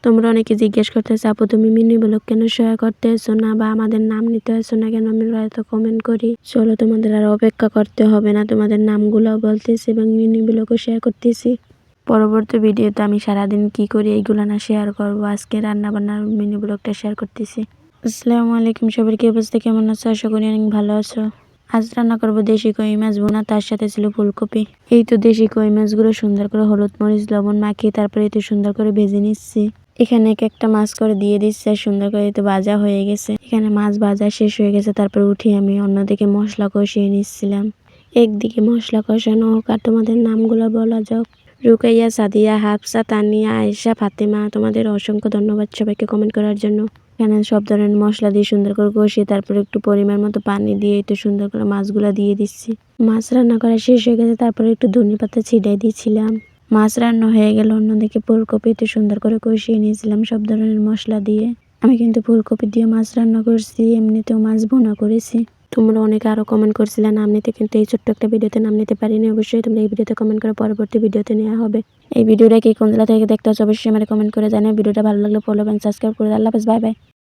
তোমরা অনেকে জিজ্ঞেস করতেছো, আপু তুমি মিনি ব্লগ কেন শেয়ার করতেছো না বা আমাদের নাম নিতে আসছো না কেন? আমরা এত কমেন্ট করি। চলো তোমাদের আর অপেক্ষা করতে হবে না, তোমাদের নামগুলো বলতেছি এবং মিনি ব্লগও শেয়ার করতেছি। পরবর্তী ভিডিওতে আমি সারাদিন কি করি এইগুলো না শেয়ার করবো। আজকে রান্না বান্নার মিনি ব্লগটা শেয়ার করতেছি। আসসালামু আলাইকুম, সবার কি অবস্থা, কেমন আছো? আশা করি অনেক ভালো আছো। আজ রান্না করবো দেশি কই মাছ ভুনা, তার সাথে ছিল ফুলকপি। এই তো দেশি কই মাছগুলো সুন্দর করে হলুদ মরিচ লবণ মাখিয়ে তারপরে এই তো সুন্দর করে ভেজে নিচ্ছি। এখানে একটা মাছ করে দিয়ে দিচ্ছে, সুন্দর করে তো ভাজা হয়ে গেছে। এখানে মাছ ভাজা শেষ হয়ে গেছে, তারপর উঠিয়ে আমি অন্যদিকে মশলা কষিয়ে নিচ্ছিলাম। একদিকে মশলা কষানো হোক আর তোমাদের নামগুলো বলা যাক। রুকাইয়া, সাদিয়া, হাফসা, তানিয়া, আয়েশা, ফাতেমা, তোমাদের অসংখ্য ধন্যবাদ সবাইকে কমেন্ট করার জন্য। এখানে সব ধরনের মশলা দিয়ে সুন্দর করে কষিয়ে তারপর একটু পরিমাণ মতো পানি দিয়ে একটু সুন্দর করে মাছগুলো দিয়ে দিচ্ছি। মাছ রান্না করা শেষ হয়ে গেছে, তারপরে একটু ধনেপাতা ছিটিয়ে দিয়েছিলাম। মাছ রান্না হয়ে গেল, অন্যদিকে ফুলকপি একটু সুন্দর করে কষিয়ে নিয়েছিলাম সব ধরনের মশলা দিয়ে। আমি কিন্তু ফুলকপি দিয়ে মাছ রান্না করছি, এমনিতেও মাছ ভুনা করেছি। তোমরা অনেকে আরো কমেন্ট করছিলে নাম নিতে, কিন্তু এই ছোট্ট একটা ভিডিওতে নাম নিতে পারিনি। অবশ্যই তোমরা এই ভিডিওতে কমেন্ট করে পরবর্তী ভিডিওতে নেওয়া হবে। এই ভিডিওটা কি কোন জেলা থেকে দেখতে হচ্ছে অবশ্যই আমার কমেন্ট করে জানাও। ভিডিওটা ভালো লাগলে ফলো এবং সাবস্ক্রাইব করে আল্লাহ হাফেজ, বাই বাই।